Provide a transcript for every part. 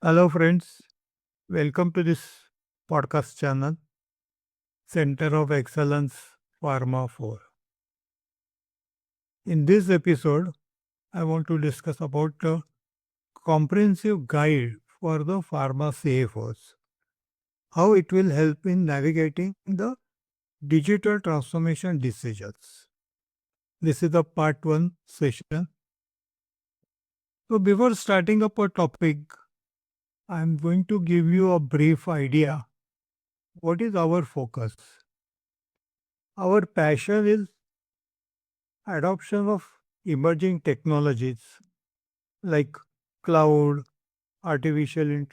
Hello, friends. Welcome to this podcast channel, Center of Excellence Pharma 4. In this episode, I want to discuss about a comprehensive guide for the Pharma CFOs, how it will help in navigating the digital transformation decisions. This is the part 1 session. So, before starting up a topic, I am going to give you a brief idea. What is our focus? Our passion is adoption of emerging technologies like cloud, artificial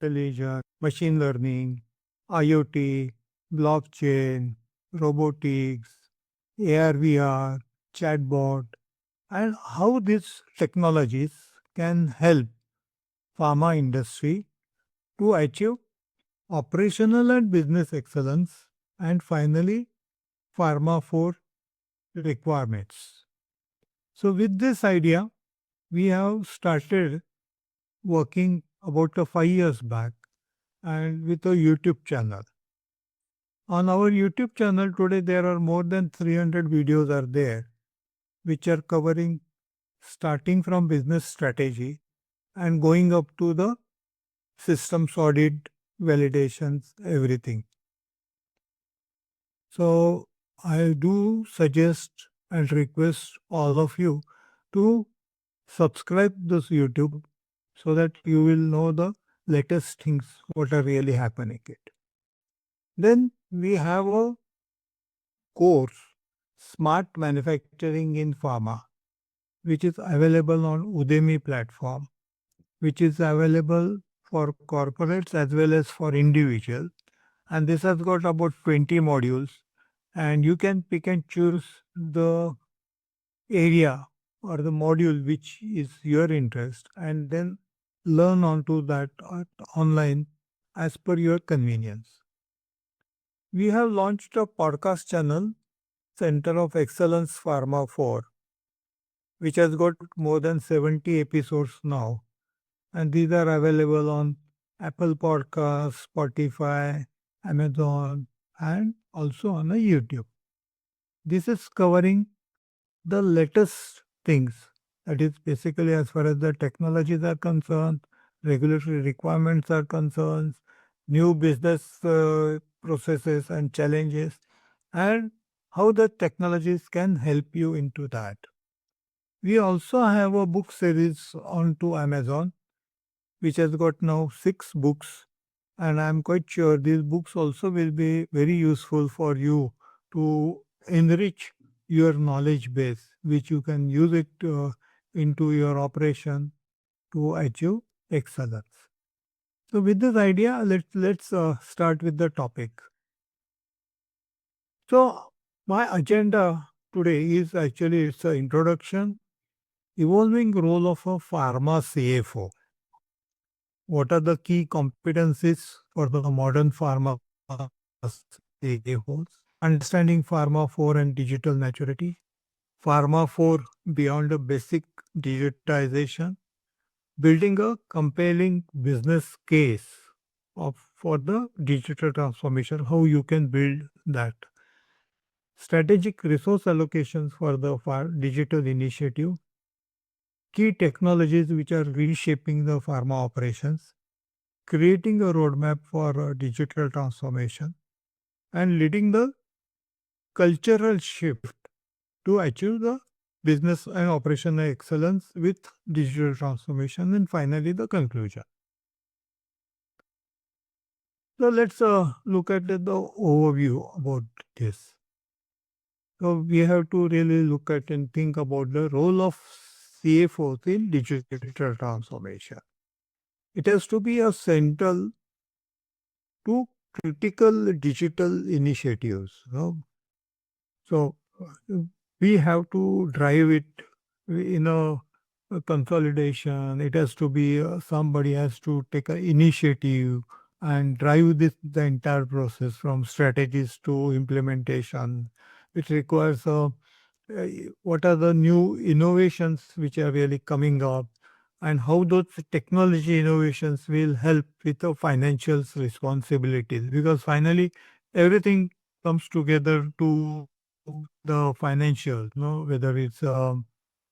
intelligence, machine learning, IoT, blockchain, robotics, AR, VR, chatbot, and how these technologies can help pharma industry to achieve operational and business excellence, and finally pharma 4 requirements. So with this idea, we have started working about 5 years back and with a YouTube channel. On our YouTube channel today, there are more than 300 videos are there, which are covering starting from business strategy and going up to the systems audit, validations, everything. So I do suggest and request all of you to subscribe this YouTube so that you will know the latest things what are really happening it. Then we have a course, Smart Manufacturing in Pharma, which is available on Udemy platform, which is available for corporates as well as for individual. And this has got about 20 modules, and you can pick and choose the area or the module which is your interest and then learn onto that online as per your convenience. We have launched a podcast channel, Center of Excellence Pharma 4, which has got more than 70 episodes now. And these are available on Apple Podcasts, Spotify, Amazon, and also on a YouTube. This is covering the latest things. That is basically as far as the technologies are concerned, regulatory requirements are concerned, new business processes and challenges, and how the technologies can help you into that. We also have a book series onto Amazon, which has got now 6 books, and I'm quite sure these books also will be very useful for you to enrich your knowledge base, which you can use it into your operation to achieve excellence. So, with this idea, let's start with the topic. So, my agenda today is actually it's an introduction, evolving role of a pharma CFO. What are the key competencies for the modern pharma CFOs? Understanding Pharma 4 and digital maturity. Pharma 4 beyond a basic digitization. Building a compelling business case for the digital transformation, how you can build that. Strategic resource allocations for the digital initiative. Key technologies which are reshaping the pharma operations. Creating a roadmap for digital transformation. And leading the cultural shift to achieve the business and operational excellence with digital transformation, and finally the conclusion. So let's look at the overview about this. So we have to really look at and think about the role of CFOs in digital transformation. It has to be a central to critical digital initiatives. So we have to drive it in a consolidation. It has to be somebody has to take an initiative and drive the entire process from strategies to implementation. It requires what are the new innovations which are really coming up, and how those technology innovations will help with the financial responsibilities, because finally everything comes together to the financials, whether it's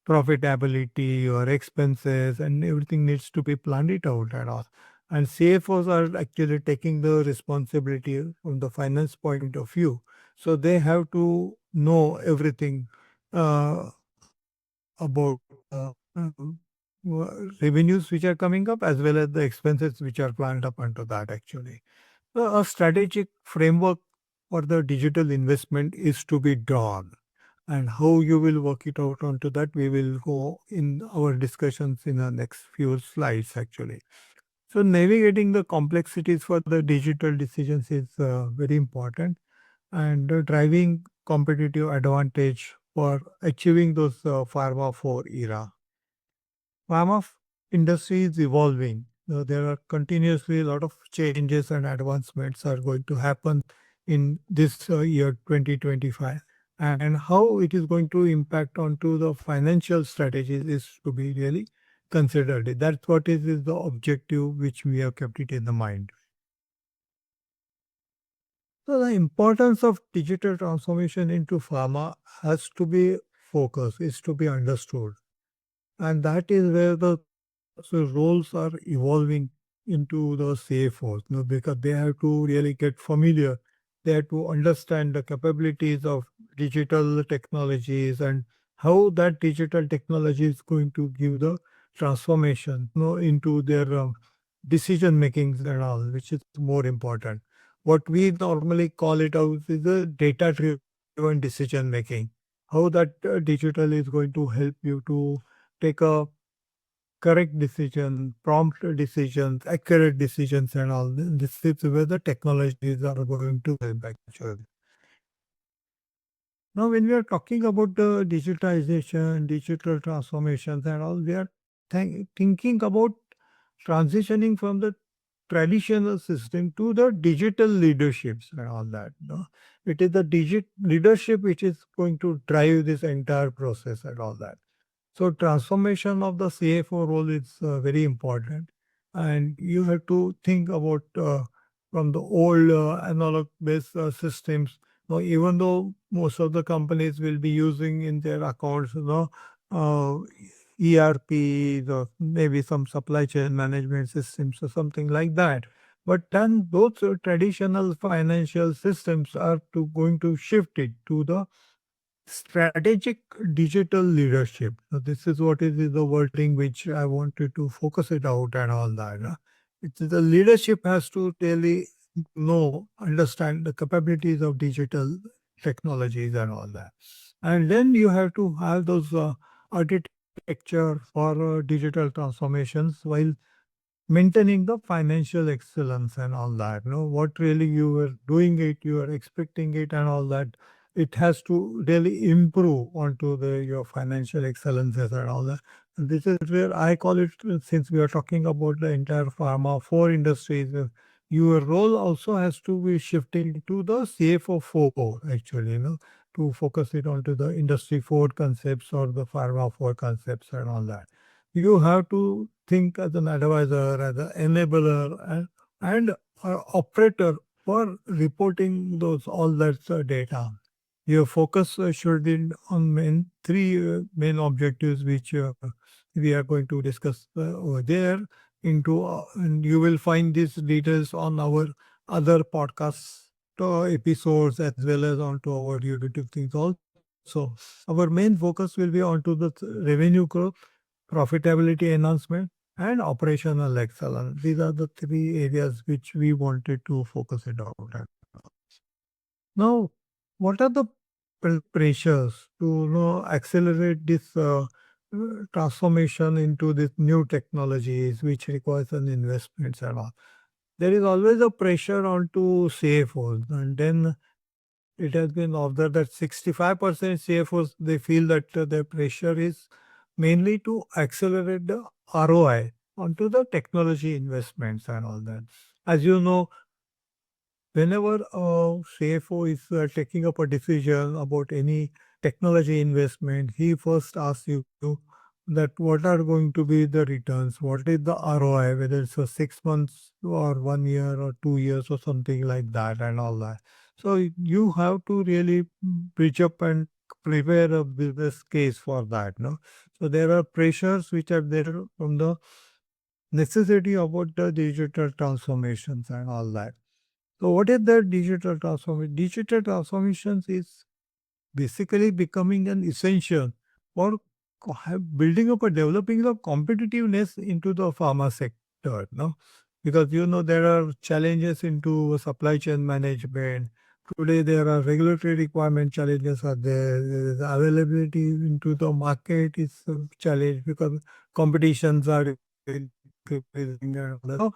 profitability or expenses, and everything needs to be planned it out and all. And CFOs are actually taking the responsibility from the finance point of view. So they have to know everything about revenues which are coming up, as well as the expenses which are planned up onto that actually. So a strategic framework for the digital investment is to be drawn, and how you will work it out onto that we will go in our discussions in the next few slides actually. So navigating the complexities for the digital decisions is very important, and driving competitive advantage for achieving those pharma 4 era. Pharma industry is evolving. There are continuously a lot of changes and advancements are going to happen in this year 2025. And how it is going to impact onto the financial strategies is to be really considered. That's what is the objective which we have kept it in the mind. So the importance of digital transformation into pharma has to be focused, is to be understood. And that is where the roles are evolving into the CFOs, because they have to really get familiar. They have to understand the capabilities of digital technologies and how that digital technology is going to give the transformation, into their decision makings and all, which is more important. What we normally call it out is the data driven decision making. How that digital is going to help you to take a correct decision, prompt decisions, accurate decisions, and all. This is where the technologies are going to help actually. Now, when we are talking about the digitization, digital transformations, and all, we are thinking about transitioning from the traditional system to the digital leaderships and all that. It is the leadership which is going to drive this entire process and all that. So transformation of the CFO role is very important, and you have to think about from the old analog-based systems. Now, even though most of the companies will be using in their accounts, uh, ERPs or maybe some supply chain management systems or something like that. But then those traditional financial systems are going to shift it to the strategic digital leadership. So this is what is the wording which I wanted to focus it out and all that. It's the leadership has to really know, understand the capabilities of digital technologies and all that. And then you have to have those architecture for digital transformations while maintaining the financial excellence and all that. What really you were doing it, you are expecting it and all that. It has to really improve onto the your financial excellences and all that. And this is where I call it, since we are talking about the entire pharma 4 industries, your role also has to be shifting to the CFO 4 actually, to focus it onto the industry 4 concepts or the pharma 4 concepts and all that. You have to think as an advisor, as an enabler, and operator for reporting those all that data. Your focus should be on three main objectives, which we are going to discuss over there. And you will find these details on our other podcasts episodes, as well as onto our YouTube things also. Our main focus will be onto the revenue growth, profitability enhancement, and operational excellence. These are the three areas which we wanted to focus it out at. Now, what are the pressures to accelerate this transformation into these new technologies, which requires an investments and all? There is always a pressure onto CFOs, and then it has been observed that 65% CFOs they feel that their pressure is mainly to accelerate the ROI onto the technology investments and all that. As you know, whenever a CFO is taking up a decision about any technology investment, he first asks you that what are going to be the returns, what is the ROI, whether it's a 6 months or 1 year or 2 years or something like that and all that. So you have to really bridge up and prepare a business case for that. No, so there are pressures which are there from the necessity about the digital transformations and all that. So what is the digital transformation? Digital transformations is basically becoming an essential for building up or developing the competitiveness into the pharma sector. No, because there are challenges into supply chain management. Today there are regulatory requirement challenges are there. There is availability into the market is a challenge because competitions are increasing and all that. So,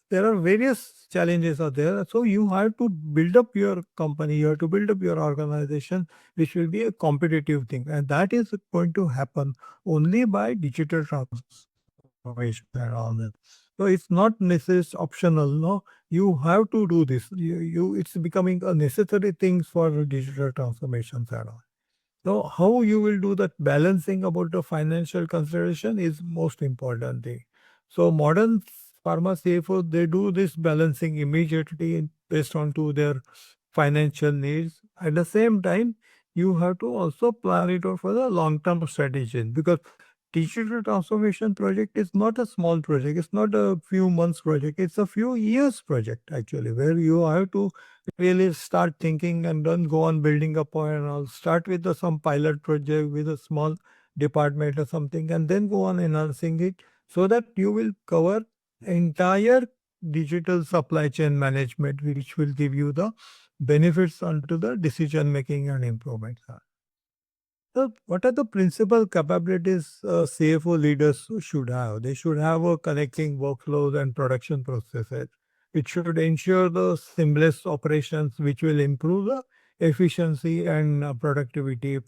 there are various challenges are there. So you have to build up your company, you have to build up your organization, which will be a competitive thing. And that is going to happen only by digital transformation and all that. So it's not necessarily optional. No, you have to do this. It's becoming a necessary thing for digital transformations and all. So how you will do that balancing about the financial consideration is most important thing. So modern pharma CFO, they do this balancing immediately based on to their financial needs. At the same time, you have to also plan it out for the long-term strategy because digital transformation project is not a small project. It's not a few months project. It's a few years project actually, where you have to really start thinking and then go on building up and I'll start with some pilot project with a small department or something and then go on enhancing it so that you will cover entire digital supply chain management, which will give you the benefits onto the decision making and improvement. So, what are the principal capabilities CFO leaders should have? They should have a connecting workflows and production processes. It should ensure the seamless operations, which will improve the efficiency and productivity.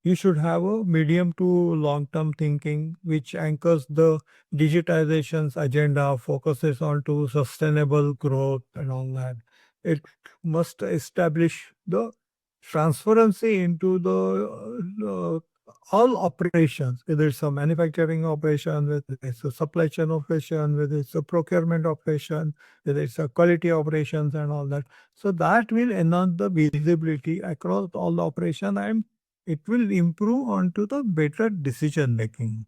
You should have a medium to long term thinking which anchors the digitization's agenda, focuses on to sustainable growth and all that. It must establish the transparency into the all operations, whether it's a manufacturing operation, whether it's a supply chain operation, whether it's a procurement operation, whether it's a quality operations and all that. So that will enhance the visibility across all the operation and it will improve onto the better decision making.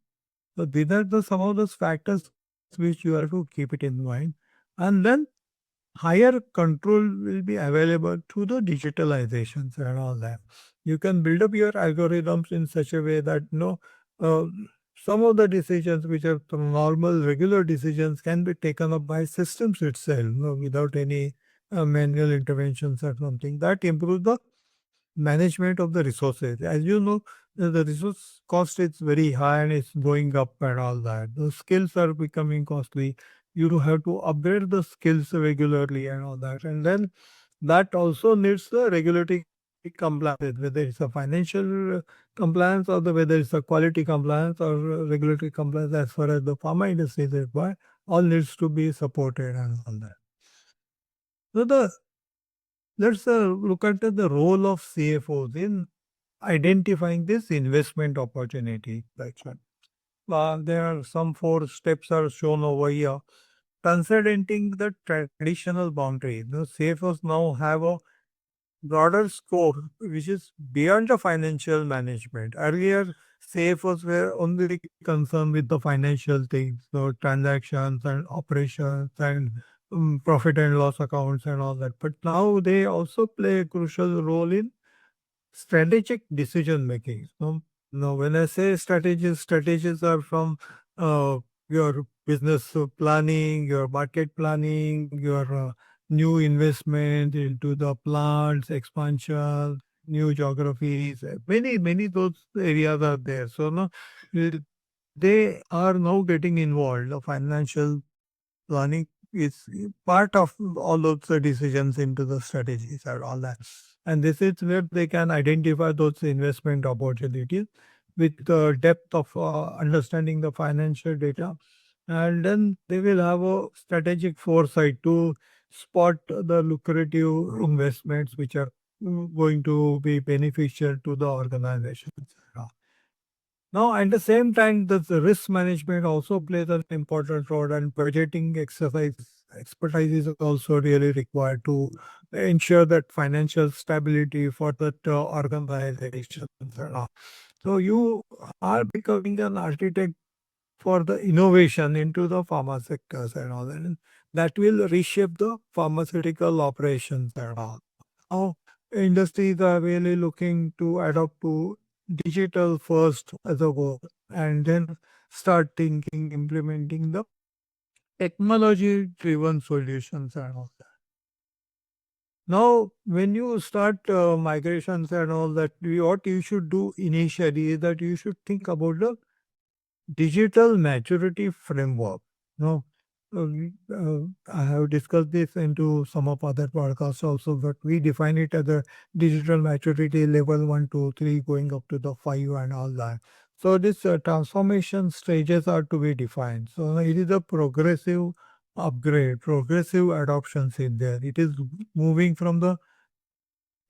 So these are the some of those factors which you have to keep it in mind. And then higher control will be available through the digitalizations and all that. You can build up your algorithms in such a way that uh, some of the decisions which are the normal regular decisions can be taken up by systems itself, without any manual interventions or something. That improves the management of the resources. As you know, the resource cost is very high and it's going up and all that. The skills are becoming costly. You have to upgrade the skills regularly and all that. And then that also needs the regulatory compliance, whether it's a financial compliance or whether it's a quality compliance or regulatory compliance as far as the pharma industry is required, all needs to be supported and all that. So let's look at the role of CFOs in identifying this investment opportunity. There are some four steps are shown over here. Considering the traditional boundary, the CFOs now have a broader scope, which is beyond the financial management. Earlier, CFOs were only concerned with the financial things, so transactions and operations and profit and loss accounts and all that. But now they also play a crucial role in strategic decision making. So now, when I say strategies, strategies are from uh, your business planning, your market planning, your new investment into the plants, expansion, new geographies. Many those areas are there. So now they are now getting involved. The financial planning is part of all of the decisions into the strategies and all that. And this is where they can identify those investment opportunities with the depth of understanding the financial data. And then they will have a strategic foresight to spot the lucrative investments which are going to be beneficial to the organization. Now, at the same time, the risk management also plays an important role, and budgeting expertise is also really required to ensure that financial stability for that organization. So you are becoming an architect for the innovation into the pharma sectors and all, and that will reshape the pharmaceutical operations and all. Now, industries are really looking to adopt to digital first as a goal, and then start thinking, implementing the technology driven solutions and all that. Now, when you start migrations and all that, what you should do initially is that you should think about the digital maturity framework. No, I have discussed this into some of other podcasts also, but we define it as a digital maturity level 1, 2, 3, going up to the 5 and all that. So this transformation stages are to be defined. So it is a progressive upgrade, progressive adoptions in there. It is moving from the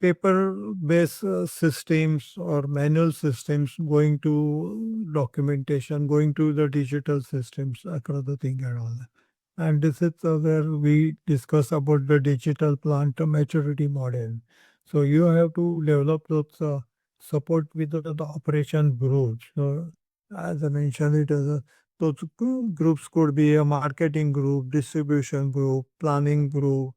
paper-based systems or manual systems going to documentation, going to the digital systems across the thing and all that. And this is where we discuss about the digital plant maturity model. So you have to develop those support with the operation groups. So as I mentioned, it as a those groups could be a marketing group, distribution group, planning group,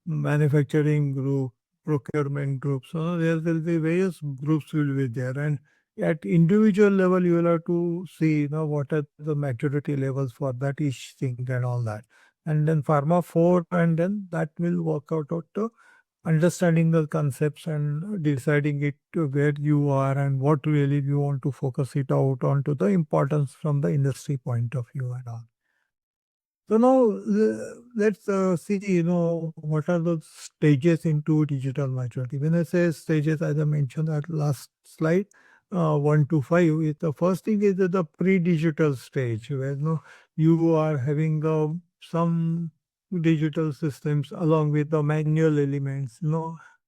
manufacturing group, procurement group. So there will be various groups will be there, and at individual level you will have to see what are the maturity levels for that each thing and all that. And then pharma 4, and then that will work out to understanding the concepts and deciding it to where you are and what really you want to focus it out onto the importance from the industry point of view and all. So now let's see, what are the stages into digital maturity. When I say stages, as I mentioned at last slide, 1 to 5, the first thing is the pre-digital stage where you are having some digital systems along with the manual elements,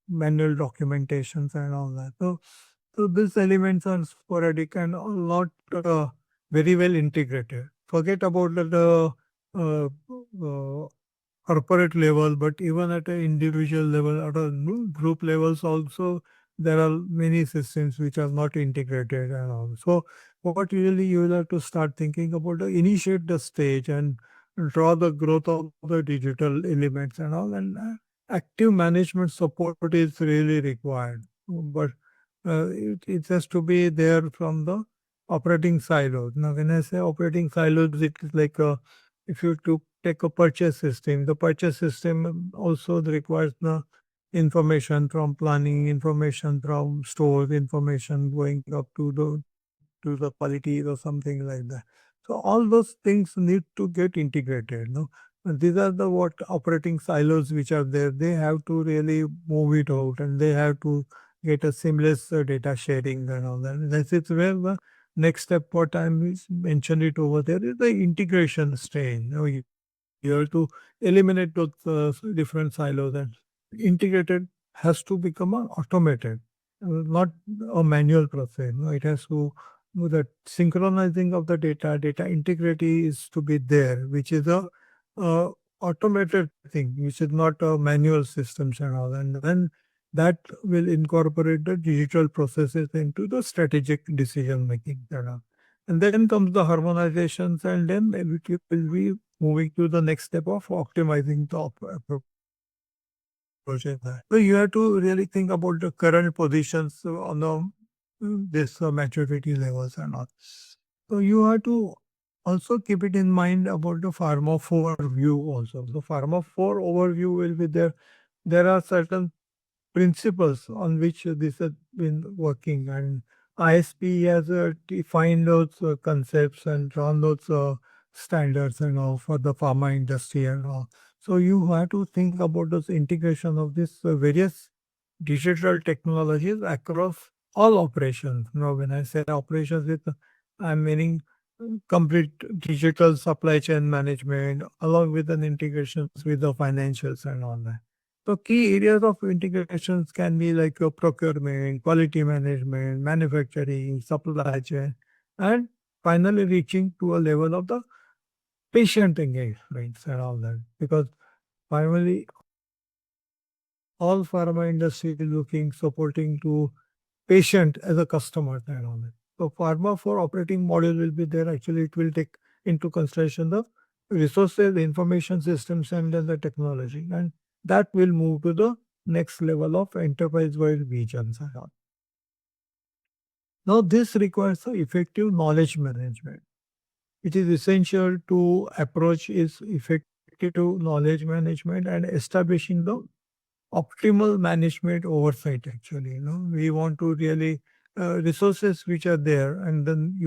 manual documentations and all that. So these elements are sporadic and not very well integrated. Forget about the uh, uh, corporate level, but even at an individual level, at a group levels also, there are many systems which are not integrated and all. So what really you will have to start thinking about, initiate the stage and draw the growth of the digital elements and all, and active management support is really required. But it has to be there from the operating silos. Now, when I say operating silos, it is like if you to take a purchase system, the purchase system also requires the information from planning, information from stores, information going up to the quality or something like that. So all those things need to get integrated. No, and these are the what operating silos which are there. They have to really move it out, and they have to get a seamless data sharing and all that. This is where the next step. What I mentioned it over there is the integration stage. You have to eliminate those different silos, and integrated has to become automated, not a manual process. No, it has to the synchronizing of the data integrity is to be there, which is a automated thing, which is not a manual systems and all. And then that will incorporate the digital processes into the strategic decision making. And then comes the harmonizations, and then it will be moving to the next step of optimizing the project. So you have to really think about the current positions on the this maturity levels and all. So you have to also keep it in mind about the Pharma 4 view also. The Pharma 4 overview will be there. There are certain principles on which this has been working, and ISP has defined those concepts and drawn those standards and all for the pharma industry and all. So you have to think about those integration of these various digital technologies across all operations. When I say operations, I'm meaning complete digital supply chain management along with an integrations with the financials and all that. So key areas of integrations can be like your procurement, quality management, manufacturing, supply chain, and finally reaching to a level of the patient engagements and all that. Because finally, all pharma industry is looking, supporting to patient as a customer and all that. So pharma for operating model will be there. Actually, it will take into consideration the resources, the information systems, and then the technology. And that will move to the next level of enterprise-wide visions and all. Now, this requires a effective knowledge management. It is essential to approach is effective knowledge management and establishing the optimal management oversight. Actually, we want to really resources which are there, and then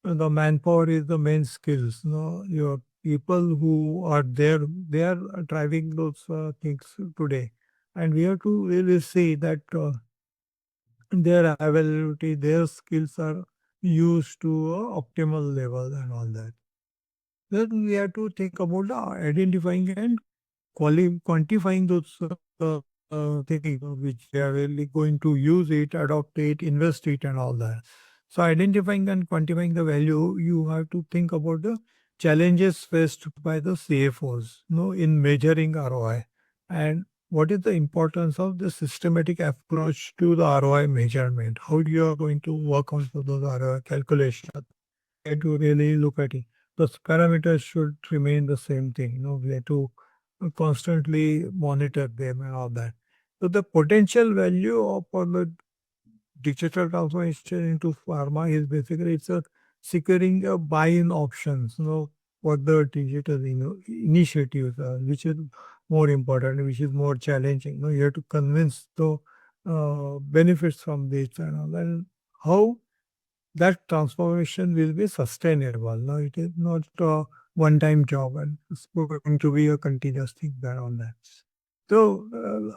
the manpower is the main skills. Your people who are there, they are driving those things today, and we have to really see that their availability, their skills are used to a optimal level and all that. Then we have to think about identifying and quantifying those things which they are really going to use it, adopt it, invest it, and all that. So, identifying and quantifying the value, you have to think about the challenges faced by the CFOs, in measuring ROI, and what is the importance of the systematic approach to the ROI measurement. How you are going to work on those ROI calculations and to really look at it. Those parameters should remain the same thing. We have to constantly monitor them and all that. So the potential value of for the digital transformation into pharma is basically it's a securing a buy-in options. For the digital initiatives, which is more important, which is more challenging. You have to convince the benefits from this and all, and how that transformation will be sustainable. No, it is not a one-time job, and it's going to be a continuous thing there on that. So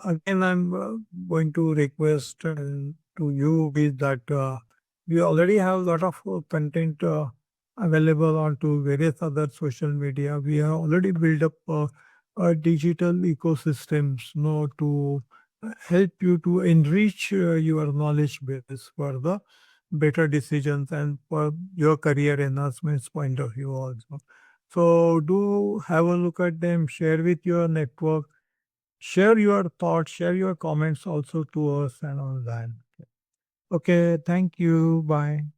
again, I'm going to request to you with that we already have a lot of content available onto various other social media. We have already built up a digital ecosystems, to help you to enrich your knowledge base for the better decisions and for your career enhancements point of view also. So do have a look at them, share with your network, share your thoughts, share your comments also to us and all that. Okay, thank you. Bye.